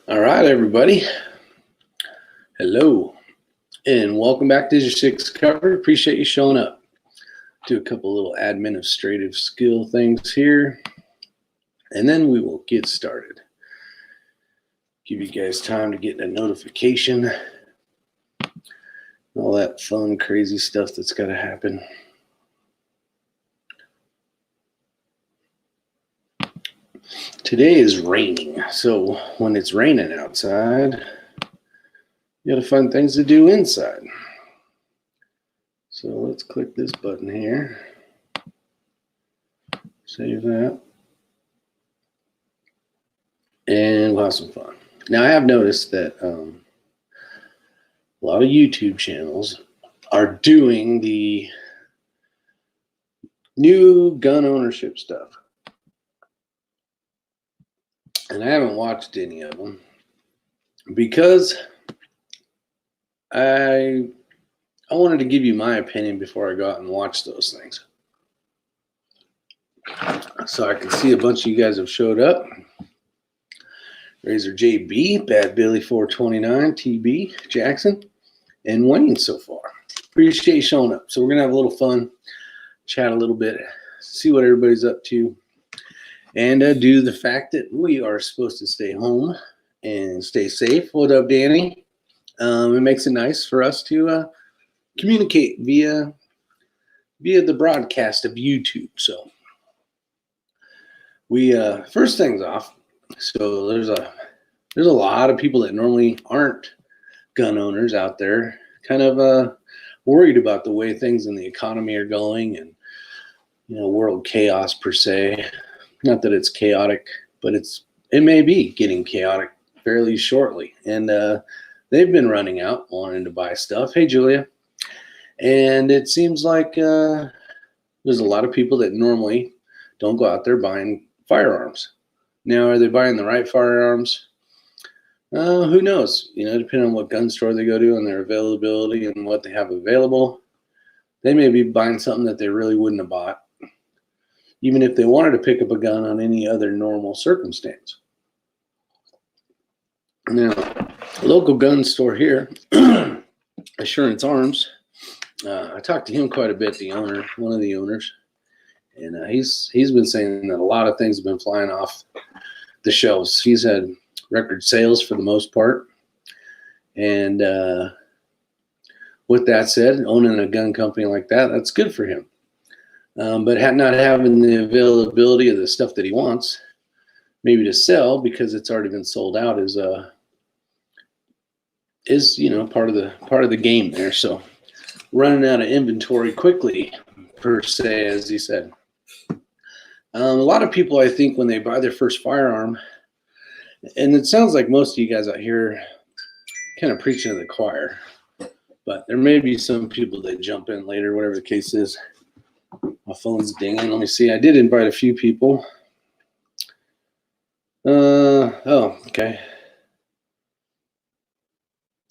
All right, everybody. Hello, and welcome back to Digital Cover. Appreciate you showing up. Do a couple little administrative skill things here, and then we will get started. Give you guys time to get a notification. All that fun, crazy stuff that's got to happen. Today is raining, so when it's raining outside, you got to find things to do inside. So let's click this button here. Save that. And we'll have some fun. Now, I have noticed that a lot of YouTube channels are doing the new gun ownership stuff. And I haven't watched any of them because I wanted to give you my opinion before I go out and watch those things. So I can see a bunch of you guys have showed up. Razor JB, Bad Billy 429, TB, Jackson, and Wayne so far. Appreciate you showing up. So we're going to have a little fun, chat a little bit, see what everybody's up to, and due to the fact that we are supposed to stay home and stay safe. What up, Danny? It makes it nice for us to communicate via the broadcast of YouTube. So we first things off. So there's a lot of people that normally aren't gun owners out there, kind of worried about the way things in the economy are going and world chaos per se. Not that it's chaotic, but it may be getting chaotic fairly shortly. And they've been running out wanting to buy stuff. Hey, Julia. And it seems like there's a lot of people that normally don't go out there buying firearms. Now, are they buying the right firearms? Who knows? Depending on what gun store they go to and their availability and what they have available, they may be buying something that they really wouldn't have bought, even if they wanted to pick up a gun on any other normal circumstance. Now, local gun store here, Assurance Arms. I talked to him quite a bit, one of the owners, and he's been saying that a lot of things have been flying off the shelves. He's had record sales for the most part, and with that said, owning a gun company like that's good for him. But not having the availability of the stuff that he wants, maybe to sell because it's already been sold out, is part of the game there. So running out of inventory quickly, per se, as he said. A lot of people, I think, when they buy their first firearm, and it sounds like most of you guys out here kind of preaching to the choir, but there may be some people that jump in later, whatever the case is. My phone's dinging. Let me see. I did invite a few people. Oh, okay.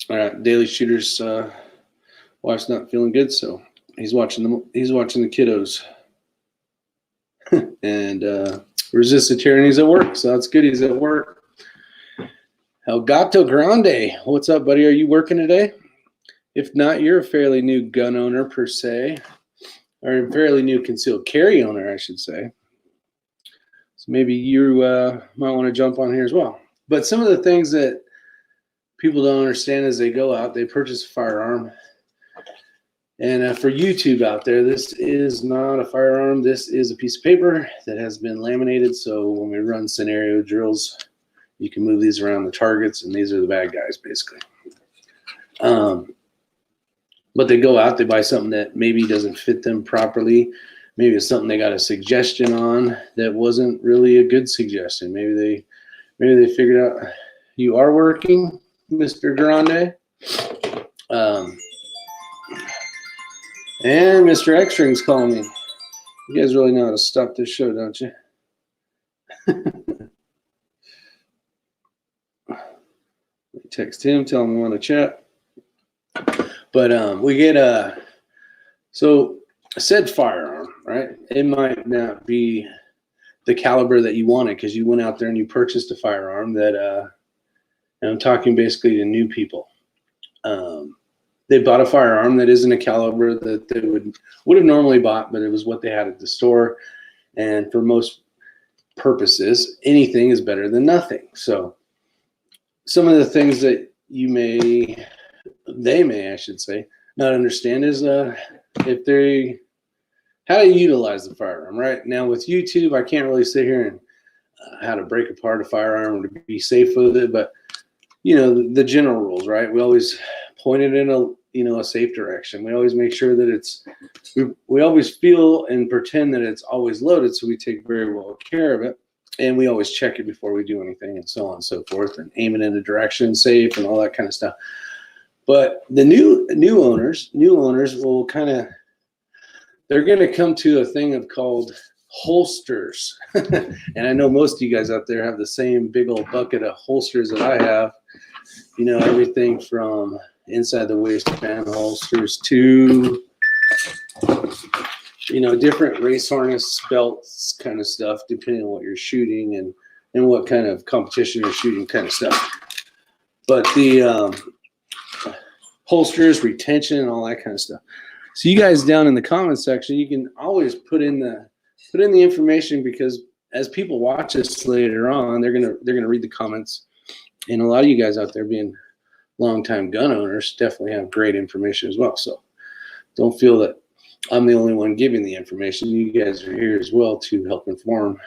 All right. Daily Shooter's wife's not feeling good, so he's watching the kiddos. And Resist the Tyranny's at work, so that's good. He's at work. El Gato Grande, what's up, buddy? Are you working today? If not, you're a fairly new gun owner per se, or a fairly new concealed carry owner, I should say. So maybe you might want to jump on here as well. But some of the things that people don't understand as they go out, they purchase a firearm. And for YouTube out there, this is not a firearm. This is a piece of paper that has been laminated. So when we run scenario drills, you can move these around the targets, and these are the bad guys, basically. But they go out, they buy something that maybe doesn't fit them properly. Maybe it's something they got a suggestion on that wasn't really a good suggestion. Maybe they figured out you are working, Mr. Grande. And Mr. X-String's calling me. You guys really know how to stop this show, don't you? Text him, tell him we want to chat. But we get so said firearm, right? It might not be the caliber that you wanted because you went out there and you purchased a firearm that And I'm talking basically to new people. They bought a firearm that isn't a caliber that they would have normally bought, but it was what they had at the store. And for most purposes, anything is better than nothing. So some of the things that they may, I should say, not understand is how to utilize the firearm. Right now with YouTube, I can't really sit here and how to break apart a firearm or to be safe with it, but the general rules, right? We always point it in a safe direction. We always make sure that we always feel and pretend that it's always loaded, so we take very well care of it, and we always check it before we do anything, and so on and so forth, and aim it in a direction safe and all that kind of stuff. But the new owners will they're going to come to a thing called holsters. And I know most of you guys out there have the same big old bucket of holsters that I have. Everything from inside the waistband holsters to, different race harness belts kind of stuff, depending on what you're shooting and what kind of competition you're shooting kind of stuff. But the holsters, retention, and all that kind of stuff. So you guys down in the comment section, you can always put in the information, because as people watch this later on, they're gonna read the comments, and a lot of you guys out there being longtime gun owners definitely have great information as well. So don't feel that I'm the only one giving the information. You guys are here as well to help inform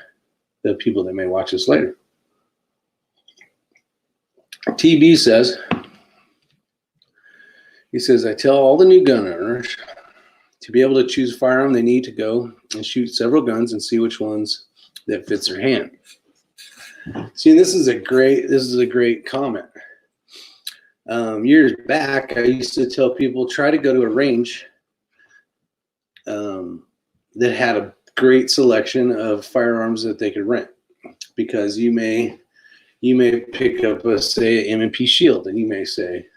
the people that may watch this later. TB says, I tell all the new gun owners to be able to choose a firearm, they need to go and shoot several guns and see which ones that fits their hand. See, this is a great comment. Years back, I used to tell people, try to go to a range that had a great selection of firearms that they could rent, because you may pick up say an M&P Shield, and you may say,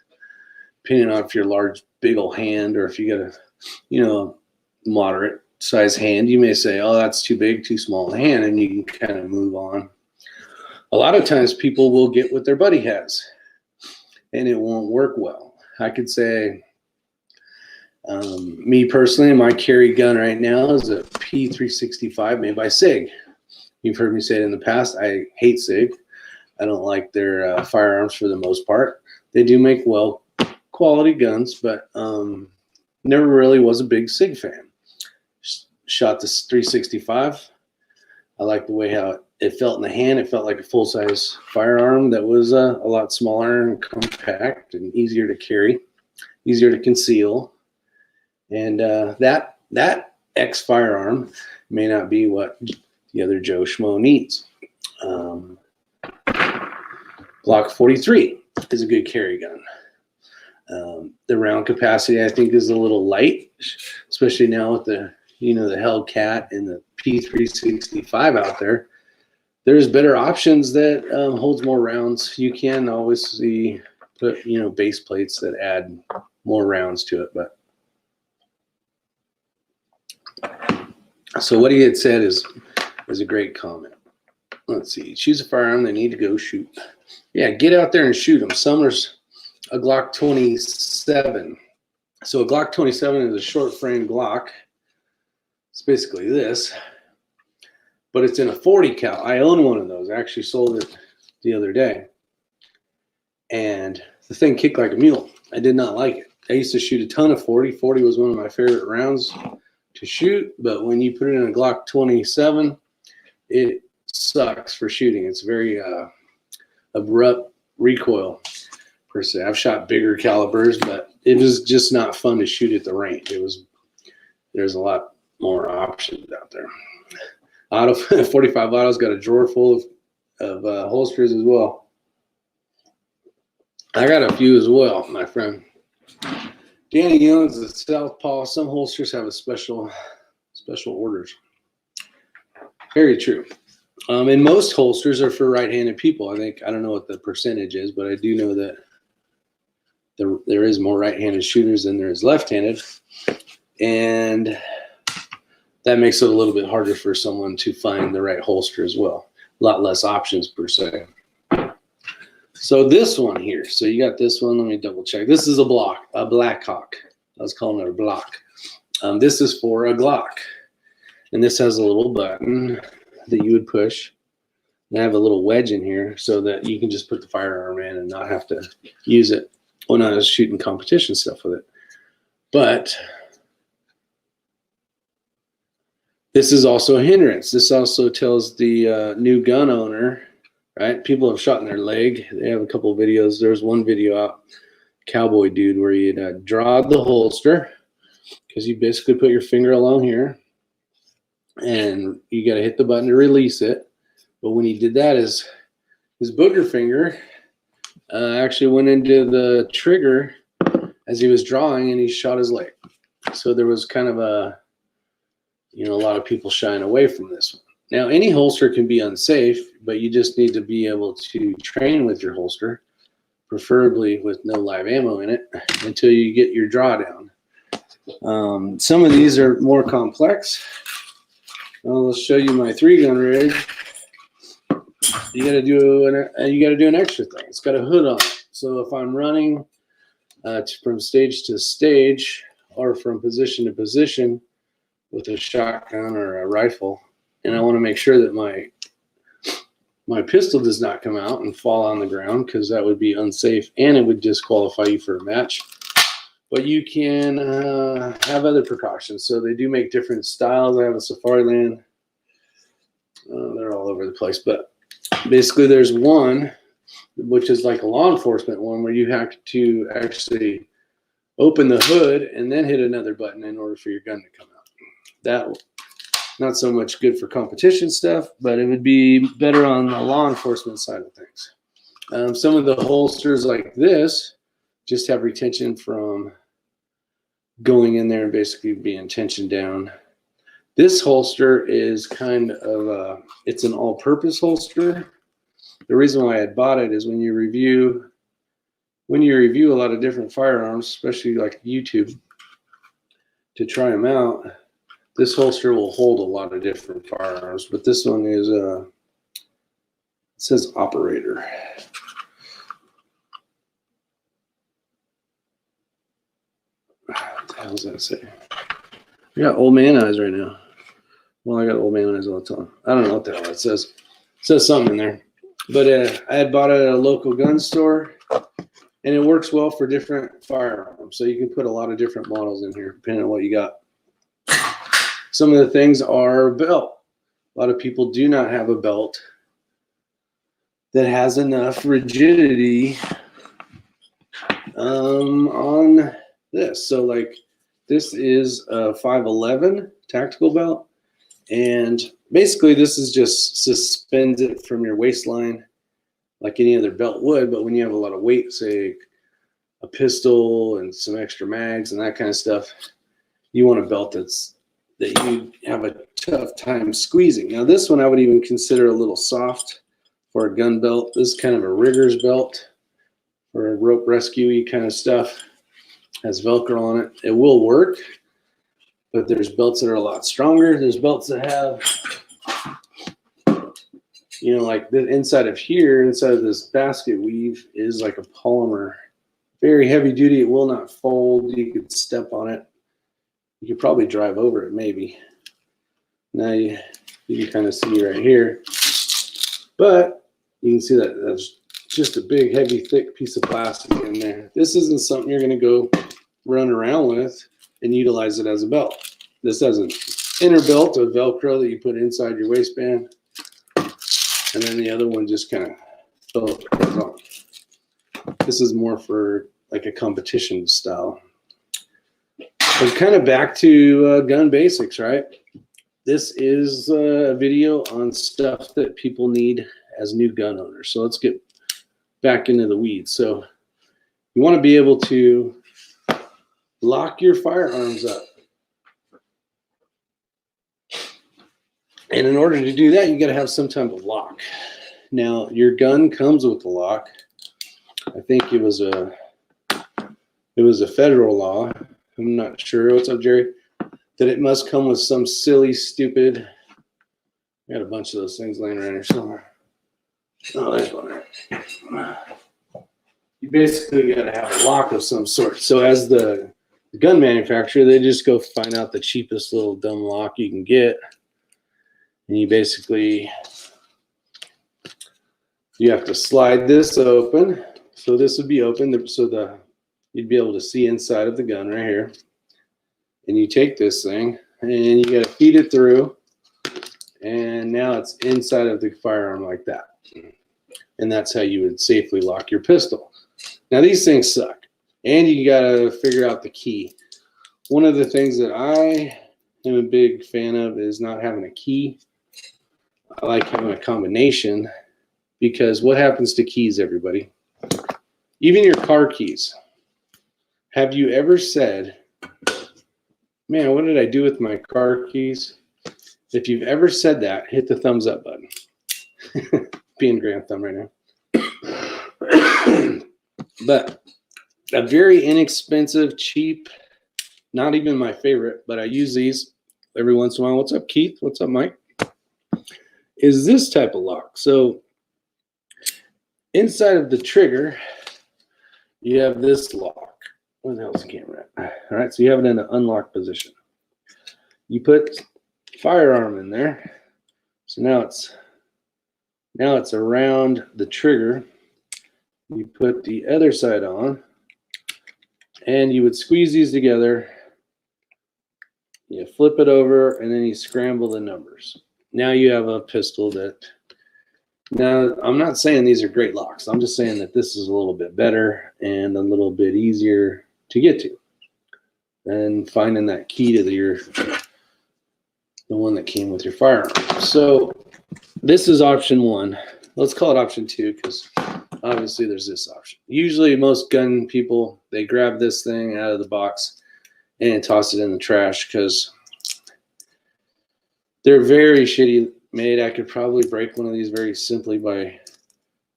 depending on if you're large, big old hand, or if you got a moderate size hand, you may say, oh, that's too big, too small a hand, and you can kind of move on. A lot of times people will get what their buddy has, and it won't work well. I could say, me personally, my carry gun right now is a P365 made by SIG. You've heard me say it in the past. I hate SIG. I don't like their firearms for the most part. They do make well quality guns, but never really was a big SIG fan. Shot this 365. I like the way how it felt in the hand. It felt like a full-size firearm that was a lot smaller and compact and easier to carry, easier to conceal. And that X firearm may not be what the other Joe Schmo needs. Glock 43 is a good carry gun. The round capacity, I think, is a little light, especially now with the Hellcat and the P365 out there. There's better options that holds more rounds. You can always put base plates that add more rounds to it. But so what he had said is a great comment. Let's see. Choose a firearm they need to go shoot. Yeah, get out there and shoot them. Summer's a Glock 27. So a Glock 27 is a short frame Glock. It's basically this, but it's in a 40 cal. I own one of those. I actually sold it the other day, and the thing kicked like a mule. I did not like it. I used to shoot a ton of 40. 40 was one of my favorite rounds to shoot, but when you put it in a Glock 27, it sucks for shooting. It's very abrupt recoil per se. I've shot bigger calibers, but it was just not fun to shoot at the range. There's a lot more options out there. 45 Auto's got a drawer full of holsters as well. I got a few as well, my friend. Danny Young's at Southpaw. Some holsters have a special orders. Very true. And most holsters are for right-handed people. I don't know what the percentage is, but I do know that there is more right-handed shooters than there is left-handed, and that makes it a little bit harder for someone to find the right holster as well. A lot less options per se. So this one here, so you got this one. Let me double check. This is a Blackhawk. I was calling it a block. This is for a Glock, and this has a little button that you would push. And I have a little wedge in here so that you can just put the firearm in and not have to use it when I was shooting competition stuff with it. But this is also a hindrance. This also tells the new gun owner, right? People have shot in their leg. They have a couple of videos. There's one video out, cowboy dude, where you'd draw the holster, because you basically put your finger along here and you got to hit the button to release it. But when he did that, his booger finger actually went into the trigger as he was drawing, and he shot his leg. So there was kind of a lot of people shying away from this one. Now, any holster can be unsafe, but you just need to be able to train with your holster, preferably with no live ammo in it, until you get your drawdown. Some of these are more complex. Let's show you my 3-gun rig. You got to do an extra thing. It's got a hood on it. So if I'm running from stage to stage, or from position to position with a shotgun or a rifle, and I want to make sure that my pistol does not come out and fall on the ground, because that would be unsafe and it would disqualify you for a match. But you can have other precautions. So they do make different styles. I have a Safariland. They're all over the place. But basically there's one, which is like a law enforcement one, where you have to actually open the hood and then hit another button in order for your gun to come out. That, not so much good for competition stuff, but it would be better on the law enforcement side of things. Some of the holsters like this just have retention from going in there and basically being tensioned down. This holster is kind of it's an all-purpose holster. The reason why I bought it is when you review a lot of different firearms, especially like YouTube, to try them out, this holster will hold a lot of different firearms. But this one is it says operator. What the hell does that say? I got old man eyes right now. Well, I got old man eyes all the time. I don't know what the hell it says. It says something in there. But I had bought it at a local gun store, and it works well for different firearms. So you can put a lot of different models in here, depending on what you got. Some of the things are belt. A lot of people do not have a belt that has enough rigidity on this. So like this is a 511 tactical belt, and basically this is just suspends it from your waistline like any other belt would. But when you have a lot of weight, say a pistol and some extra mags and that kind of stuff, you want a belt that you have a tough time squeezing. Now this one I would even consider a little soft for a gun belt. This is kind of a rigger's belt for a rope rescue-y kind of stuff. Has Velcro on it. It will work, but there's belts that are a lot stronger. There's belts that have, like the inside of here, inside of this basket weave is like a polymer. Very heavy duty. It will not fold. You could step on it. You could probably drive over it, maybe. Now you can kind of see right here. But you can see that that's just a big, heavy, thick piece of plastic in there. This isn't something you're going to go run around with and utilize it as a belt. This has an inner belt of Velcro that you put inside your waistband. And then the other one just kind of goes on. This is more for like a competition style. But kind of back to gun basics, right? This is a video on stuff that people need as new gun owners. So let's get back into the weeds. So you want to be able to lock your firearms up. And in order to do that, you got to have some type of lock. Now, your gun comes with a lock. I think it was a federal law. I'm not sure. What's up, Jerry? That it must come with some silly, stupid. I got a bunch of those things laying around here somewhere. Oh, there's one there. you basically got to have a lock of some sort. So as the gun manufacturer, they just go find out the cheapest little dumb lock you can get, and you basically have to slide this open. So this would be open, so you'd be able to see inside of the gun right here. And you take this thing and you got to feed it through, and now it's inside of the firearm like that. And that's how you would safely lock your pistol. Now these things suck, and you got to figure out the key. One of the things that I am a big fan of is not having a key. I like having a combination, because what happens to keys, everybody? Even your car keys. Have you ever said, man, what did I do with my car keys? If you've ever said that, hit the thumbs up button. Being Grand Thumb right now. But a very inexpensive, cheap, not even my favorite, but I use these every once in a while. What's up, Keith? What's up, Mike? Is this type of lock. So inside of the trigger, you have this lock. Where the hell is the camera at? All right, so you have it in an unlocked position. You put firearm in there. So now it's around the trigger. You put the other side on, and you would squeeze these together. You flip it over, and then you scramble the numbers. Now you have a pistol that. Now, I'm not saying these are great locks. I'm just saying that this is a little bit better and a little bit easier to get to than finding that key to the one that came with your firearm. So this is option one. Let's call it option two, because obviously there's this option. Usually most gun people, they grab this thing out of the box and toss it in the trash because they're very shitty made. I could probably break one of these very simply by,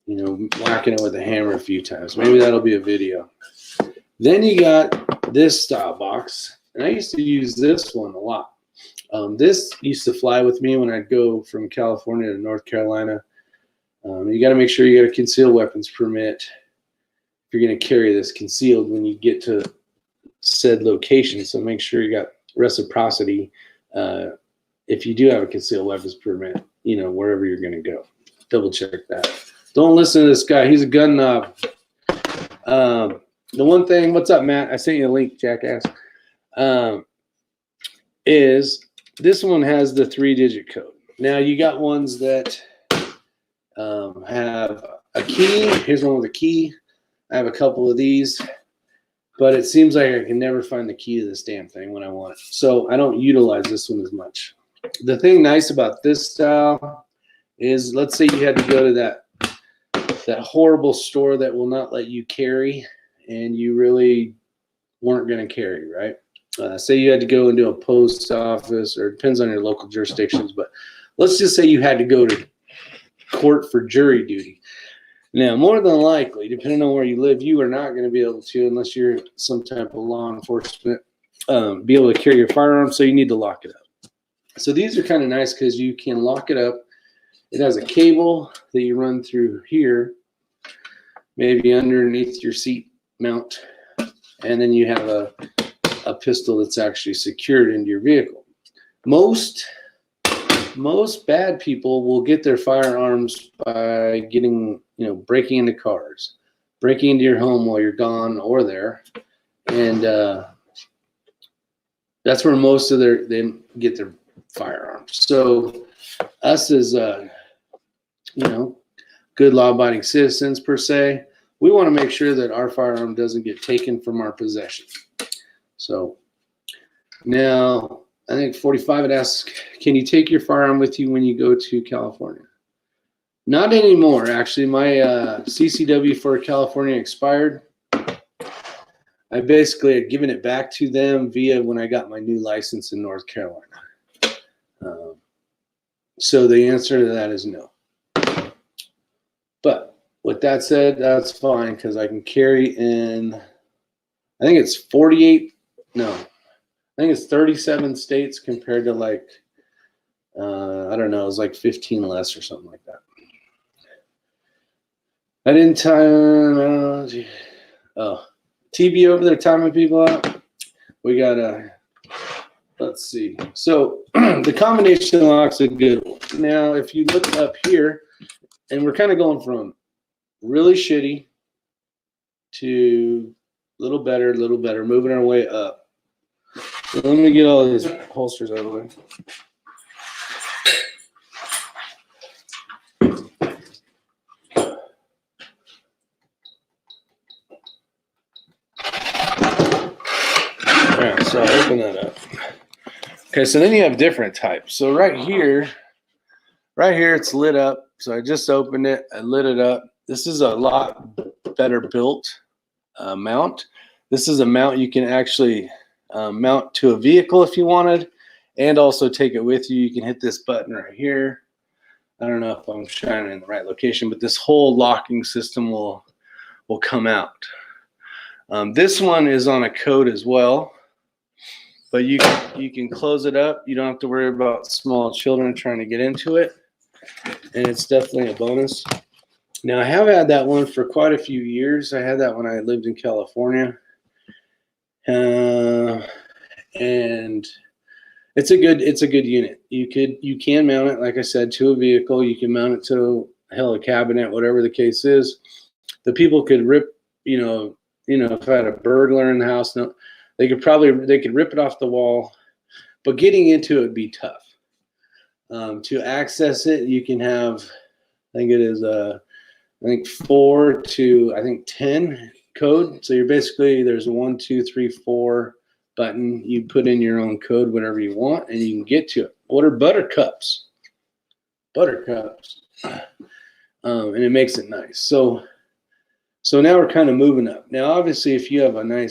whacking it with a hammer a few times. Maybe that'll be a video. Then you got this style box, and I used to use this one a lot. This used to fly with me when I'd go from California to North Carolina. You got to make sure you got a concealed weapons permit if you're going to carry this concealed when you get to said location. So make sure you got reciprocity if you do have a concealed weapons permit, wherever you're going to go. Double check that. Don't listen to this guy. He's a gun knob. The one thing, what's up, Matt? I sent you a link, jackass. Is this one has the 3-digit code. Now you got ones that have a key. Here's one with a key. I have a couple of these, but it seems like I can never find the key to this damn thing when I want it. So I don't utilize this one as much. The thing nice about this style is, let's say you had to go to that horrible store that will not let you carry, and you really weren't going to carry, right? Say you had to go into a post office, or it depends on your local jurisdictions, but let's just say you had to go to court for jury duty. Now, more than likely, depending on where you live, you are not going to be able to, unless you're some type of law enforcement, be able to carry your firearm, so you need to lock it up. So these are kind of nice because you can lock it up. It has a cable that you run through here, maybe underneath your seat mount, and then you have a pistol that's actually secured into your vehicle. Most bad people will get their firearms by breaking into cars, breaking into your home while you're gone or there, and that's where most of they get their firearms. So us as good law-abiding citizens per se, we want to make sure that our firearm doesn't get taken from our possession. So now, I think 45 would ask, can you take your firearm with you when you go to California? Not anymore, actually. My CCW for California expired. I basically had given it back to them via when I got my new license in North Carolina. So the answer to that is no. But with that said, that's fine, because I can carry in, I think it's 37 states compared to I don't know, it was like 15 less or something like that. I didn't time. Oh, TB over there timing people out. We got let's see. So the combination lock's a good one. Now, if you look up here, and we're kind of going from really shitty to a little better, moving our way up. So let me get all these holsters out of the way. All right, so I'll open that up. Okay, so then you have different types. So right here it's lit up. So I just opened it, I lit it up. This is a lot better built mount. This is a mount you can actually mount to a vehicle if you wanted, and also take it with you. You can hit this button right here. I don't know if I'm shining in the right location, but this whole locking system will come out. This one is on a code as well, but you can close it up. You don't have to worry about small children trying to get into it, and it's definitely a bonus. Now, I have had that one for quite a few years. I had that when I lived in California, and it's a good unit. You can mount it, like I said, to a vehicle. You can mount it to a cabinet, whatever the case is. The people could rip, if I had a burglar in the house, no, they could rip it off the wall, but getting into it would be tough. To access it, you can have, I think it is 4 to 10 code. So you're basically, there's a 1, 2, 3, 4 button. You put in your own code, whatever you want, and you can get to it. What are buttercups? Buttercups. And it makes it nice. So now we're kind of moving up. Now, obviously, if you have I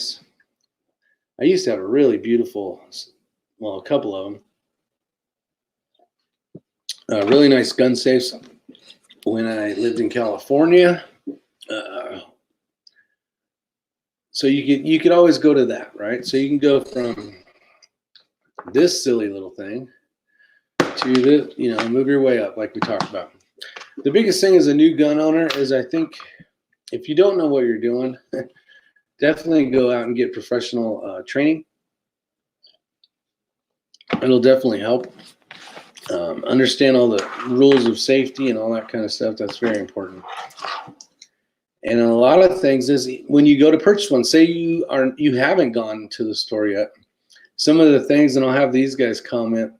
used to have a really beautiful, well, a couple of them, really nice gun safes when I lived in California. So you could always go to that, right? So you can go from this silly little thing to the, move your way up like we talked about. The biggest thing as a new gun owner is, I think, if you don't know what you're doing, definitely go out and get professional training. It'll definitely help. Understand all the rules of safety and all that kind of stuff. That's very important. And a lot of things is when you go to purchase one, say you haven't gone to the store yet, some of the things, and I'll have these guys comment,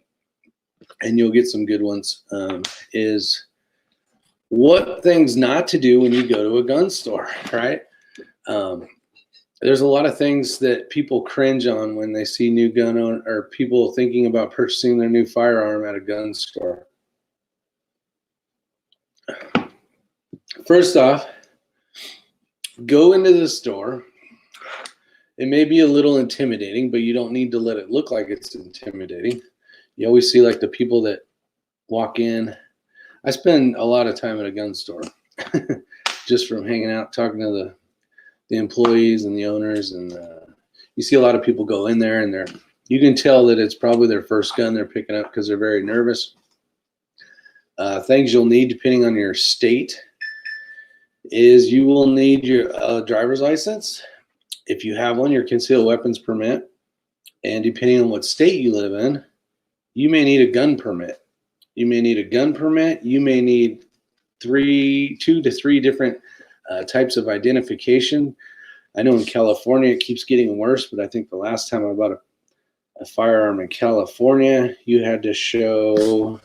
and you'll get some good ones, is what things not to do when you go to a gun store, right? There's a lot of things that people cringe on when they see new gun owner or people thinking about purchasing their new firearm at a gun store. First off, go into the store. It may be a little intimidating, but you don't need to let it look like it's intimidating. You always see like the people that walk in. I spend a lot of time at a gun store just from hanging out, talking to the employees and the owners. And you see a lot of people go in there and you can tell that it's probably their first gun they're picking up because they're very nervous. Things you'll need depending on your state is you will need your driver's license. If you have one, your concealed weapons permit. And depending on what state you live in, you may need a gun permit. You may need 2 to 3 different types of identification. I know in California it keeps getting worse, but I think the last time I bought a firearm in California, you had to show,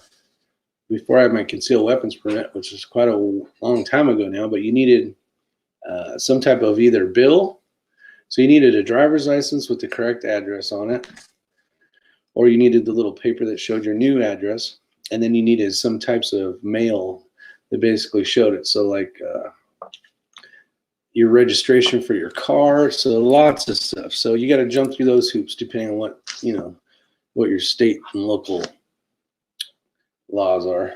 before I had my concealed weapons permit, which is quite a long time ago now, but you needed some type of either bill. So you needed a driver's license with the correct address on it, or you needed the little paper that showed your new address, and then you needed some types of mail that basically showed it. So like your registration for your car, so lots of stuff. So you got to jump through those hoops depending on what your state and local laws are.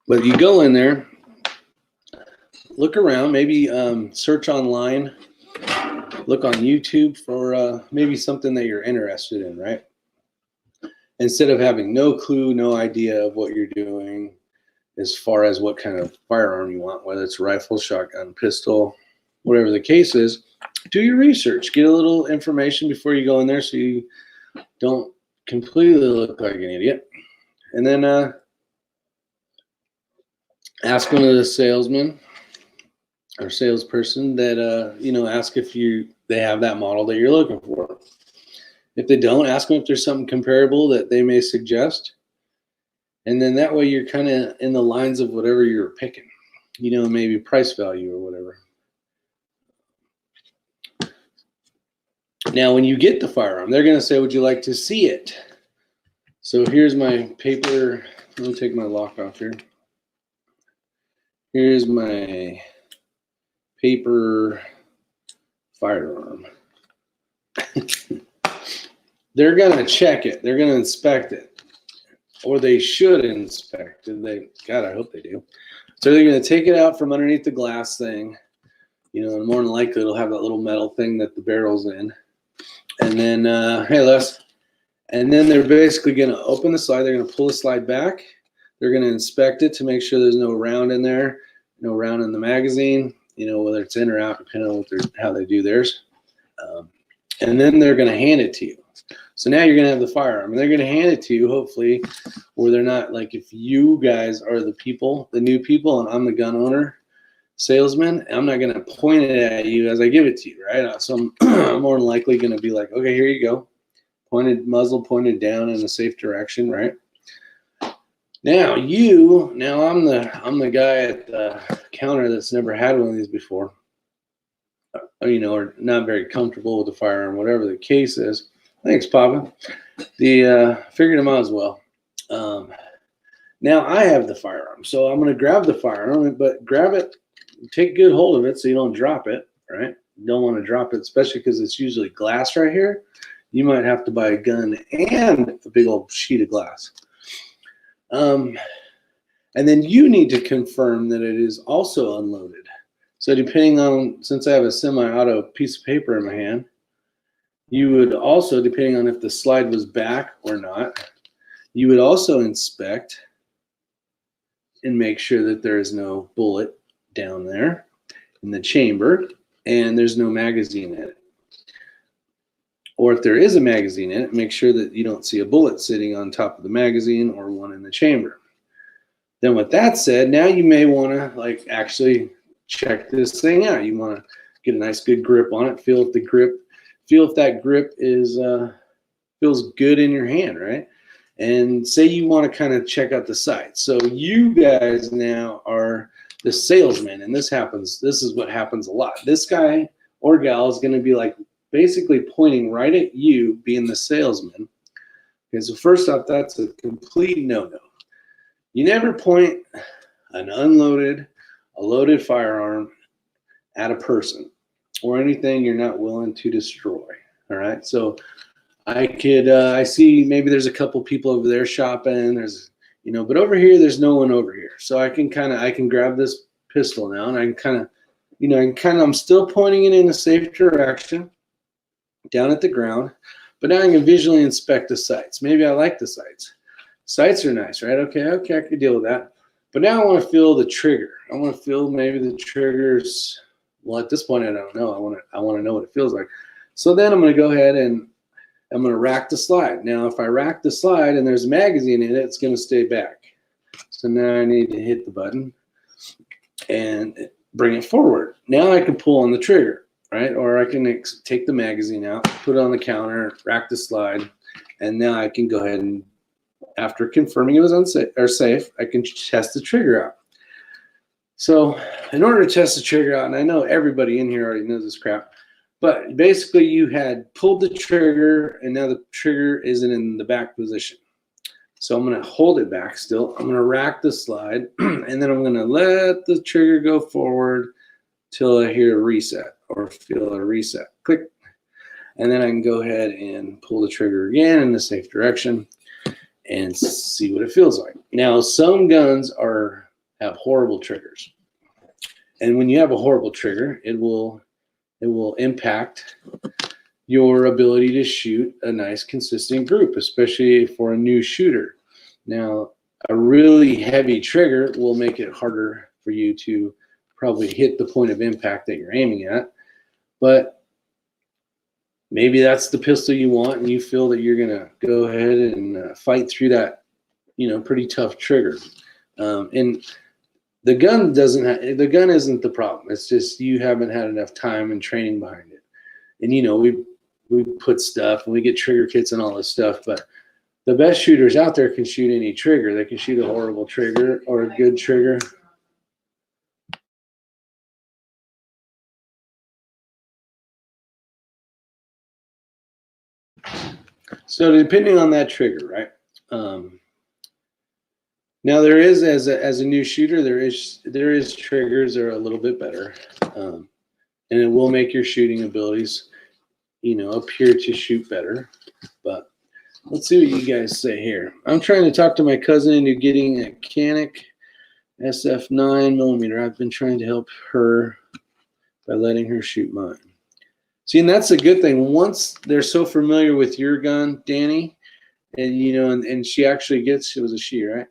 But you go in there, look around, maybe search online, look on YouTube for maybe something that you're interested in, right? Instead of having no clue, no idea of what you're doing, as far as what kind of firearm you want, whether it's rifle, shotgun, pistol, whatever the case is. Do your research. Get a little information before you go in there so you don't completely look like an idiot. And then ask one of the salesmen or salesperson that ask if they have that model that you're looking for. If they don't, ask them if there's something comparable that they may suggest. And then that way you're kind of in the lines of whatever you're picking, maybe price value or whatever. Now, when you get the firearm, they're going to say, would you like to see it? So here's my paper. Let me take my lock off here. Here's my paper firearm. They're going to check it. They're going to inspect it. Or they should inspect it. God, I hope they do. So they're going to take it out from underneath the glass thing. And more than likely it'll have that little metal thing that the barrel's in. And then, hey, Les. And then they're basically going to open the slide. They're going to pull the slide back. They're going to inspect it to make sure there's no round in there, no round in the magazine, whether it's in or out, depending on how they do theirs. And then they're going to hand it to you. So now you're going to have the firearm, and they're going to hand it to you, hopefully, where they're not, like, if you guys are the people, the new people, and I'm the gun owner, salesman, I'm not going to point it at you as I give it to you, right? So I'm more than likely going to be like, okay, here you go. Muzzle pointed down in a safe direction, right? Now I'm the guy at the counter that's never had one of these before, or not very comfortable with the firearm, whatever the case is. Thanks, Papa. Figured I might as well. Now I have the firearm, so I'm going to grab the firearm, but grab it, take good hold of it so you don't drop it, right? You don't want to drop it, especially because it's usually glass right here. You might have to buy a gun and a big old sheet of glass. And then you need to confirm that it is also unloaded. So depending on, since I have a semi-auto piece of paper in my hand, you would also, depending on if the slide was back or not, you would also inspect and make sure that there is no bullet down there in the chamber and there's no magazine in it. Or if there is a magazine in it, make sure that you don't see a bullet sitting on top of the magazine or one in the chamber. Then with that said, now you may want to actually check this thing out. You want to get a nice good grip on it, feel if that grip is feels good in your hand, right? And say you want to kind of check out the sights. So you guys now are the salesman, and this is what happens a lot. This guy or gal is going to be basically pointing right at you, being the salesman. Okay, so first off, that's a complete no-no. You never point a loaded firearm at a person or anything you're not willing to destroy. All right, so I see maybe there's a couple people over there shopping. There's, but over here there's no one over here. So I can grab this pistol now, and I can I'm still pointing it in a safe direction down at the ground, but now I can visually inspect the sights. Maybe I like the sights. Sights are nice, right? Okay, I can deal with that. But now I want to feel the trigger. I want to feel maybe the triggers. Well, at this point, I don't know. I want to know what it feels like. So then I'm going to go ahead and I'm going to rack the slide. Now, if I rack the slide and there's a magazine in it, it's going to stay back. So now I need to hit the button and bring it forward. Now I can pull on the trigger, right? Or I can take the magazine out, put it on the counter, rack the slide, and now I can go ahead and, after confirming it was unsafe or safe, I can test the trigger out. So in order to test the trigger out, and I know everybody in here already knows this crap, but basically you had pulled the trigger and now the trigger isn't in the back position. So I'm going to hold it back still. I'm going to rack the slide and then I'm going to let the trigger go forward till I hear a reset or feel a reset. Click. And then I can go ahead and pull the trigger again in the safe direction and see what it feels like. Now, some guns have horrible triggers. And when you have a horrible trigger, it will impact your ability to shoot a nice consistent group, especially for a new shooter. Now, a really heavy trigger will make it harder for you to probably hit the point of impact that you're aiming at. But maybe that's the pistol you want, and you feel that you're going to go ahead and fight through that, pretty tough trigger. And the gun the gun isn't the problem. It's just you haven't had enough time and training behind it. And we put stuff and we get trigger kits and all this stuff, but the best shooters out there can shoot any trigger. They can shoot a horrible trigger or a good trigger. So depending on that trigger, right? Now there is, as a new shooter, there is triggers that are a little bit better, and it will make your shooting abilities, appear to shoot better. But let's see what you guys say here. I'm trying to talk to my cousin into getting a Canik SF 9mm. I've been trying to help her by letting her shoot mine. See, and that's a good thing. Once they're so familiar with your gun, Danny, and and she actually gets, it was a she, right?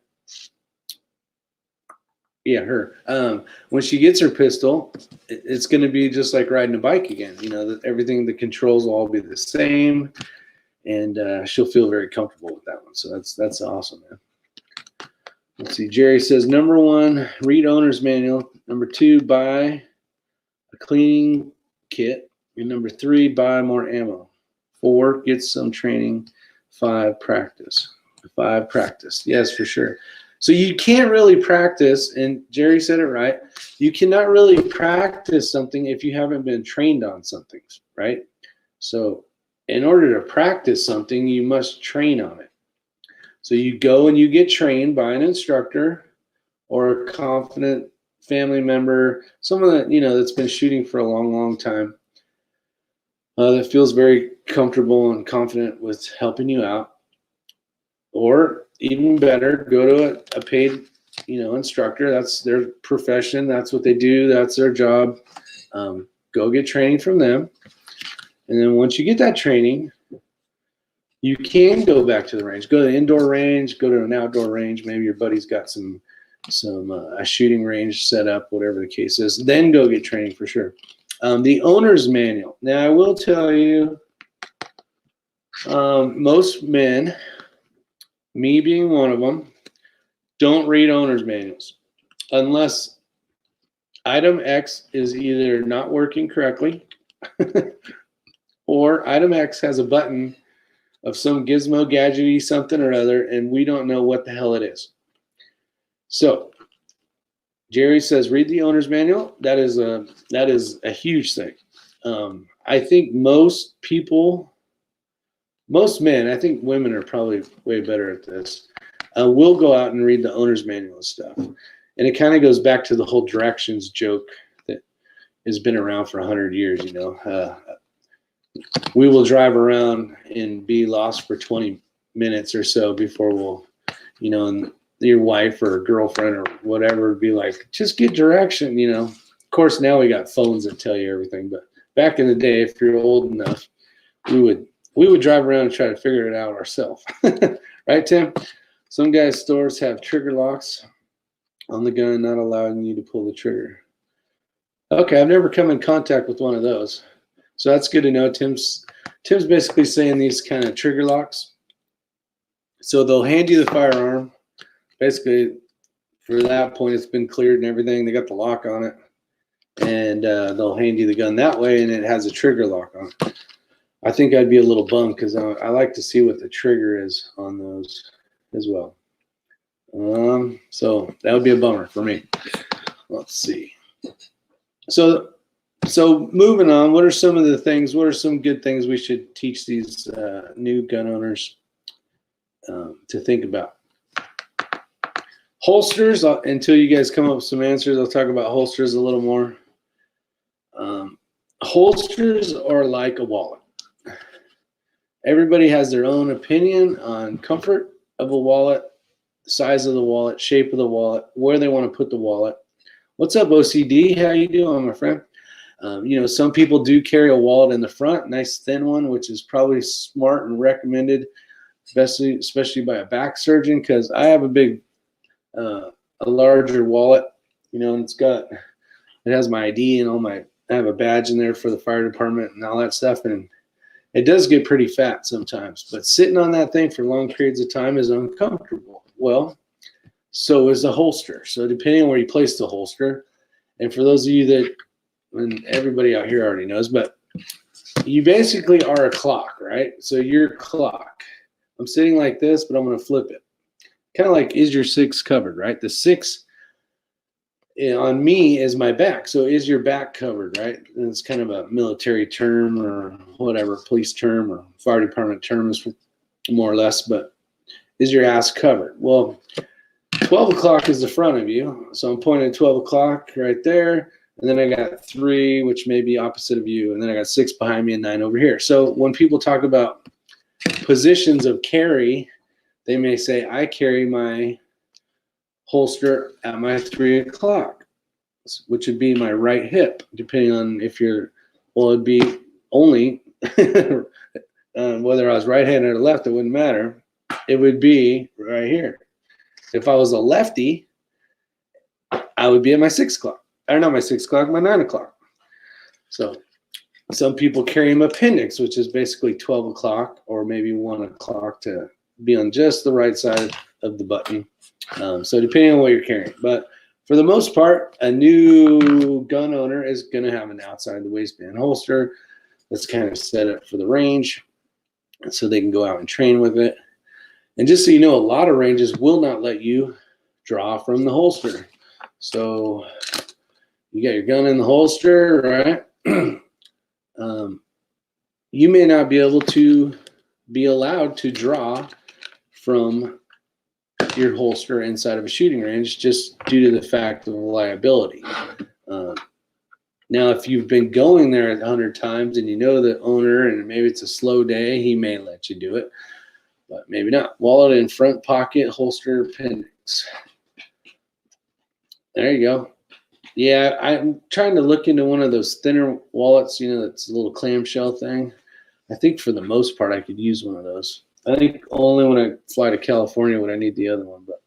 Yeah, her. When she gets her pistol, it's going to be just like riding a bike again. Everything, the controls will all be the same, and she'll feel very comfortable with that one. So that's awesome, man. Let's see. Jerry says, number 1, read owner's manual. Number 2, buy a cleaning kit. And number 3, buy more ammo. 4, get some training. 5, practice. 5, practice. Yes, for sure. So you can't really practice, and Jerry said it right, you cannot really practice something if you haven't been trained on something, right? So in order to practice something, you must train on it. So you go and you get trained by an instructor or a confident family member, someone that, that's been shooting for a long, long time, that feels very comfortable and confident with helping you out. Or even better, go to a paid, instructor. That's their profession. That's what they do. That's their job. Go get training from them. And then once you get that training, you can go back to the range. Go to the indoor range, go to an outdoor range. Maybe your buddy's got a shooting range set up, whatever the case is. Then go get training for sure. The owner's manual. Now, I will tell you, most men, me being one of them, don't read owner's manuals unless item X is either not working correctly or item X has a button of some gizmo gadgety something or other, and we don't know what the hell it is. So Jerry says, read the owner's manual. That is a huge thing. I think most men, I think women are probably way better at this, will go out and read the owner's manual and stuff. And it kind of goes back to the whole directions joke that has been around for 100 years, We will drive around and be lost for 20 minutes or so before we'll, and your wife or girlfriend or whatever would be like, just get direction, Of course, now we got phones that tell you everything. But back in the day, if you're old enough, we would drive around and try to figure it out ourselves. Right, Tim? Some guys' stores have trigger locks on the gun, not allowing you to pull the trigger. Okay, I've never come in contact with one of those. So that's good to know. Tim's basically saying these kind of trigger locks. So they'll hand you the firearm. Basically, for that point, it's been cleared and everything. They got the lock on it. And they'll hand you the gun that way, and it has a trigger lock on it. I think I'd be a little bummed because I like to see what the trigger is on those as well. So that would be a bummer for me. Let's see. So moving on, what are some good things we should teach these new gun owners to think about? Holsters, until you guys come up with some answers, I'll talk about holsters a little more. Holsters are like a wallet. Everybody has their own opinion on comfort of a wallet, size of the wallet, shape of the wallet, where they want to put the wallet. What's up, OCD? How you doing, my friend? Some people do carry a wallet in the front, nice thin one, which is probably smart and recommended, especially by a back surgeon, because I have a big a larger wallet, you know, and it has my ID and I have a badge in there for the fire department and all that stuff. And it does get pretty fat sometimes, but sitting on that thing for long periods of time is uncomfortable. Well, so is the holster. So depending on where you place the holster, and for those of you that, and everybody out here already knows, but you basically are a clock, right? So your clock. I'm sitting like this, but I'm going to flip it. Kind of like, is your 6 covered, right? The 6 on me is my back. So is your back covered, right? And it's kind of a military term or whatever, police term or fire department term is more or less, but is your ass covered? Well, 12 o'clock is the front of you. So I'm pointing at 12 o'clock right there. And then I got 3, which may be opposite of you. And then I got 6 behind me and 9 over here. So when people talk about positions of carry, they may say, I carry my holster at my 3 o'clock, which would be my right hip, depending on if you're, well, it'd be only, whether I was right-handed or left, it wouldn't matter. It would be right here. If I was a lefty, I would be at my 6 o'clock. Or not my 6 o'clock, my 9 o'clock. So some people carry an appendix, which is basically 12 o'clock or maybe 1 o'clock to be on just the right side of the button. So depending on what you're carrying. But for the most part, a new gun owner is going to have an outside the waistband holster that's kind of set up for the range so they can go out and train with it. And just so you know, a lot of ranges will not let you draw from the holster. So you got your gun in the holster, right? You may not be able to be allowed to draw from your holster inside of a shooting range just due to the fact of liability. Now, if you've been going there 100 times and you know the owner and maybe it's a slow day, he may let you do it, but maybe not. Wallet in front pocket, holster, appendix. There you go. Yeah, I'm trying to look into one of those thinner wallets, you know, that's a little clamshell thing. I think for the most part I could use one of those. I think only when I fly to California would I need the other one, but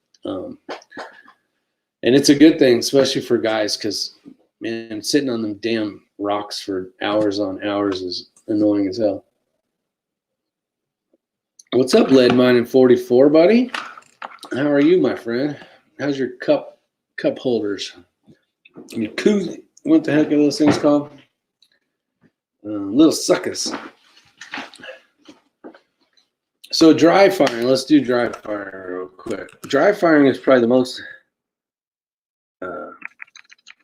and it's a good thing, especially for guys, because man, sitting on them damn rocks for hours on hours is annoying as hell. What's up, Lead Mining 44, buddy? How are you, my friend? How's your cup holders? Your koozie. What the heck are those things called? Little suckers. So dry firing, let's do dry firing real quick. Dry firing is probably the most, hold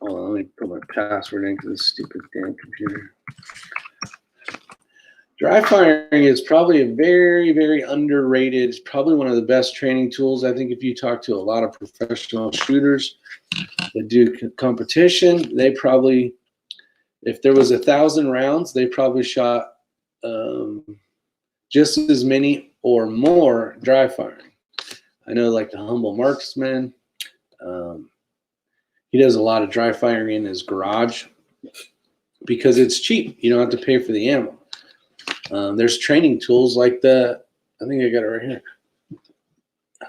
on, let me put my password into this stupid damn computer. Dry firing is probably a very, very underrated, it's probably one of the best training tools. I think if you talk to a lot of professional shooters that do competition, they probably, if there was 1,000 rounds, they probably shot just as many or more dry firing. I know, like the Humble Marksman, he does a lot of dry firing in his garage because it's cheap. You don't have to pay for the ammo. There's training tools like I think I got it right here.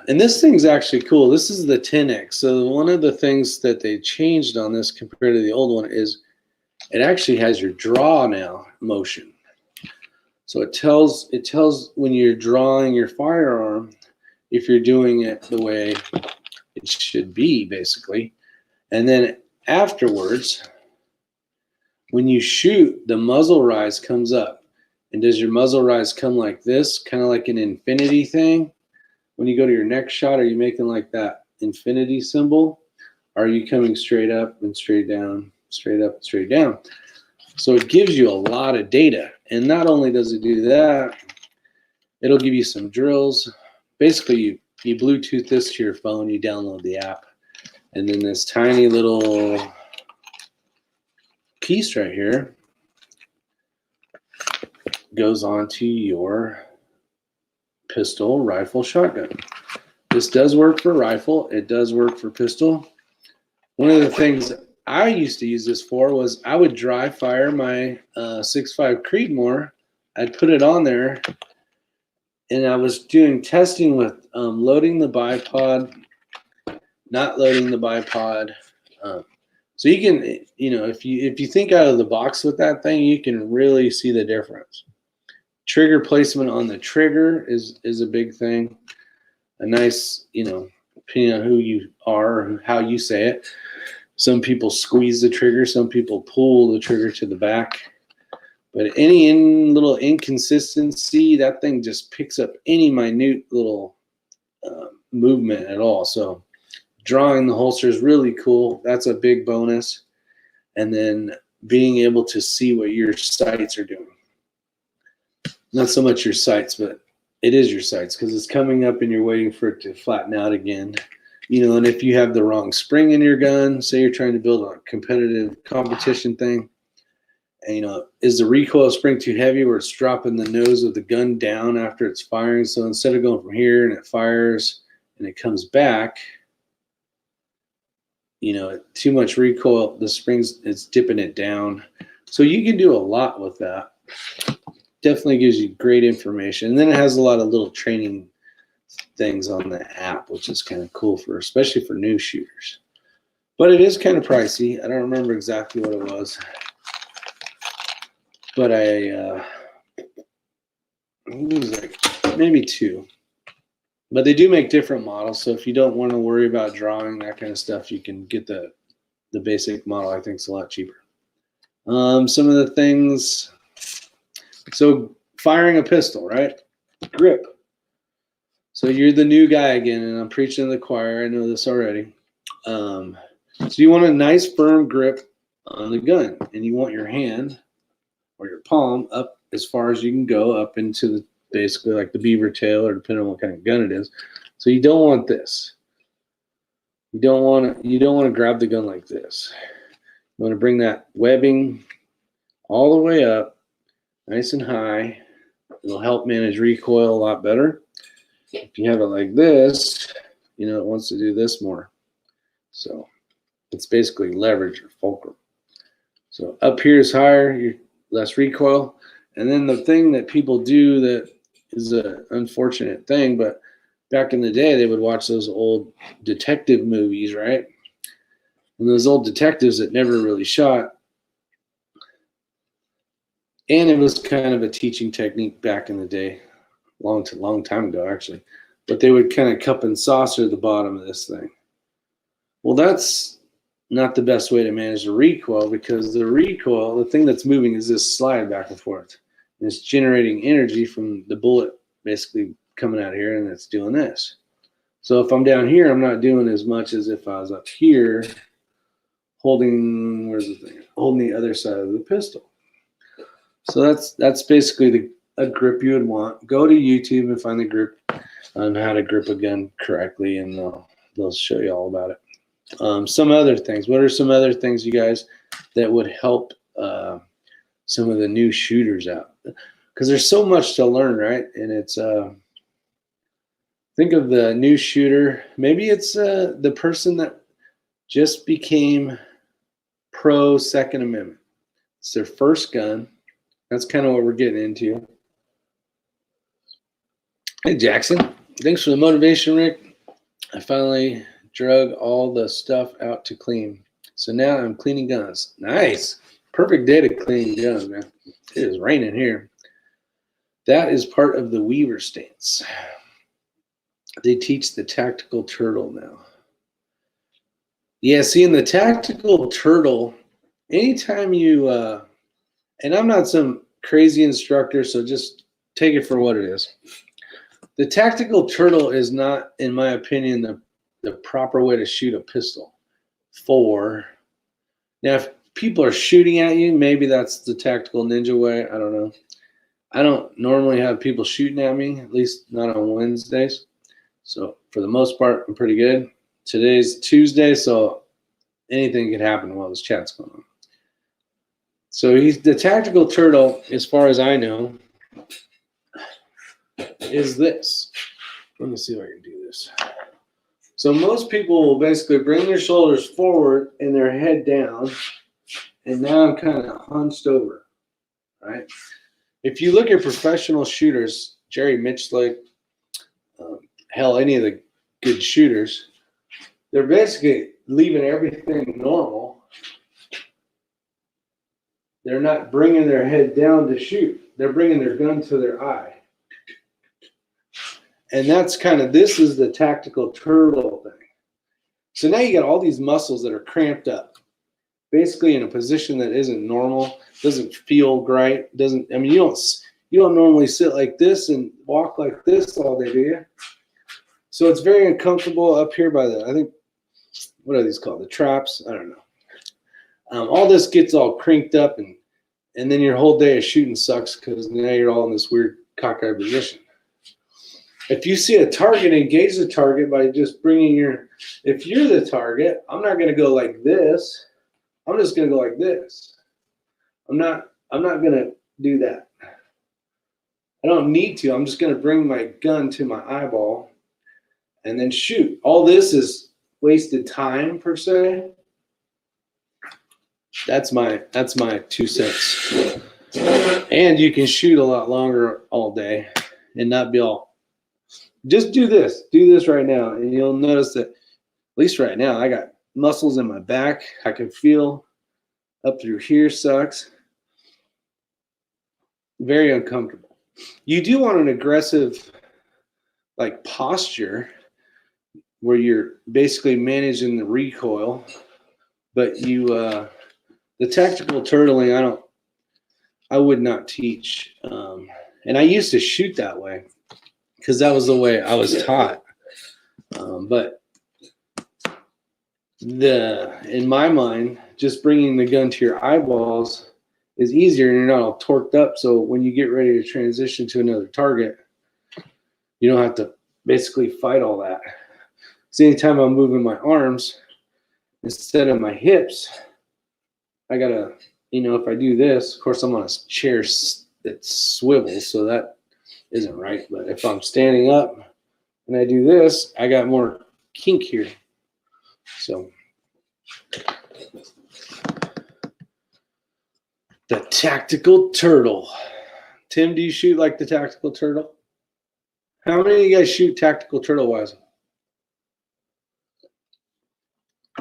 And this thing's actually cool. This is the 10X. So one of the things that they changed on this compared to the old one is it actually has your draw now motion. So it tells when you're drawing your firearm if you're doing it the way it should be, basically. And then afterwards, when you shoot, the muzzle rise comes up. And does your muzzle rise come like this, kind of like an infinity thing? When you go to your next shot, are you making like that infinity symbol? Or are you coming straight up and straight down, straight up and straight down? So it gives you a lot of data. And not only does it do that, it'll give you some drills. Basically, you Bluetooth this to your phone, you download the app. And then this tiny little piece right here goes onto your pistol, rifle, shotgun. This does work for rifle. It does work for pistol. One of the things I used to use this for was I would dry fire my 6.5 Creedmoor. I'd put it on there, and I was doing testing with loading the bipod not loading the bipod. So you can, if you think out of the box with that thing, you can really see the difference. Trigger placement on the trigger is a big thing. A nice, depending on who you are or how you say it. Some people squeeze the trigger, some people pull the trigger to the back. But any little inconsistency, that thing just picks up any minute little movement at all. So drawing the holster is really cool. That's a big bonus. And then being able to see what your sights are doing. Not so much your sights, but it is your sights because it's coming up and you're waiting for it to flatten out again. And if you have the wrong spring in your gun, say you're trying to build a competitive competition thing, and, is the recoil spring too heavy where it's dropping the nose of the gun down after it's firing? So instead of going from here and it fires and it comes back, too much recoil, the springs, it's dipping it down. So you can do a lot with that. Definitely gives you great information. And then it has a lot of little training things on the app, which is kind of cool especially for new shooters. But it is kind of pricey. I don't remember exactly what it was. But it was like maybe $2. But they do make different models. So if you don't want to worry about drawing, that kind of stuff, you can get the basic model. I think it's a lot cheaper. Some of the things, so firing a pistol, right? Grip. So you're the new guy again, and I'm preaching to the choir. I know this already. So you want a nice firm grip on the gun, and you want your hand or your palm up as far as you can go, up into basically like the beaver tail, or depending on what kind of gun it is. So you don't want this. You don't want to grab the gun like this. You want to bring that webbing all the way up, nice and high. It'll help manage recoil a lot better. If you have it like this, it wants to do this more. So it's basically leverage or fulcrum. So up here is higher, you're less recoil. And then the thing that people do that is an unfortunate thing, but back in the day, they would watch those old detective movies, right? And those old detectives that never really shot. And it was kind of a teaching technique back in the day, long time ago, actually. But they would kind of cup and saucer the bottom of this thing. Well, that's not the best way to manage the recoil, because the recoil, the thing that's moving is this slide back and forth. And it's generating energy from the bullet basically coming out here, and it's doing this. So if I'm down here, I'm not doing as much as if I was up here holding, holding the other side of the pistol. So that's basically a grip you would want. Go to YouTube and find the grip on how to grip a gun correctly, and they'll show you all about it. Some other things. What are some other things, you guys, that would help some of the new shooters out? Because there's so much to learn, right? And it's think of the new shooter. Maybe it's the person that just became pro Second Amendment. It's their first gun. That's kind of what we're getting into. Hey, Jackson. Thanks for the motivation, Rick. I finally drug all the stuff out to clean. So now I'm cleaning guns. Nice. Perfect day to clean guns, man. It is raining here. That is part of the Weaver stance. They teach the tactical turtle now. Yeah, see, in the tactical turtle, anytime you, and I'm not some crazy instructor, so just take it for what it is. The tactical turtle is not, in my opinion, the proper way to shoot a pistol. Now, if people are shooting at you, maybe that's the tactical ninja way. I don't know. I don't normally have people shooting at me, at least not on Wednesdays. So for the most part, I'm pretty good. Today's Tuesday, so anything could happen while this chat's going on. So the tactical turtle, as far as I know, is this. Let me see if I can do this. So most people will basically bring their shoulders forward and their head down, and now I'm kind of hunched over, right? If you look at professional shooters, Jerry Mitchell, hell, any of the good shooters, they're basically leaving everything normal. They're not bringing their head down to shoot. They're bringing their gun to their eye. And that's this is the tactical turtle thing. So now you got all these muscles that are cramped up, basically in a position that isn't normal, doesn't feel right, you don't normally sit like this and walk like this all day, do you? So it's very uncomfortable up here by I think, what are these called? The traps? I don't know. All this gets all cranked up, and then your whole day of shooting sucks because now you're all in this weird cockeyed position. If you see a target, engage the target by just if you're the target, I'm not going to go like this. I'm just going to go like this. I'm not going to do that. I don't need to. I'm just going to bring my gun to my eyeball and then shoot. All this is wasted time per se. That's my 2 cents. And you can shoot a lot longer all day and not be all. Just do this right now, and you'll notice that, at least right now, I got muscles in my back. I can feel up through here sucks. Very uncomfortable. You do want an aggressive, like, posture where you're basically managing the recoil, but the tactical turtling, I would not teach. And I used to shoot that way, because that was the way I was taught. But in my mind, just bringing the gun to your eyeballs is easier, and you're not all torqued up. So when you get ready to transition to another target, you don't have to basically fight all that. So anytime I'm moving my arms instead of my hips, I gotta, if I do this, of course I'm on a chair that swivels, so that isn't right. But if I'm standing up and I do this, I got more kink here. So the tactical turtle. Tim, do you shoot like the tactical turtle? How many of you guys shoot tactical turtle wise?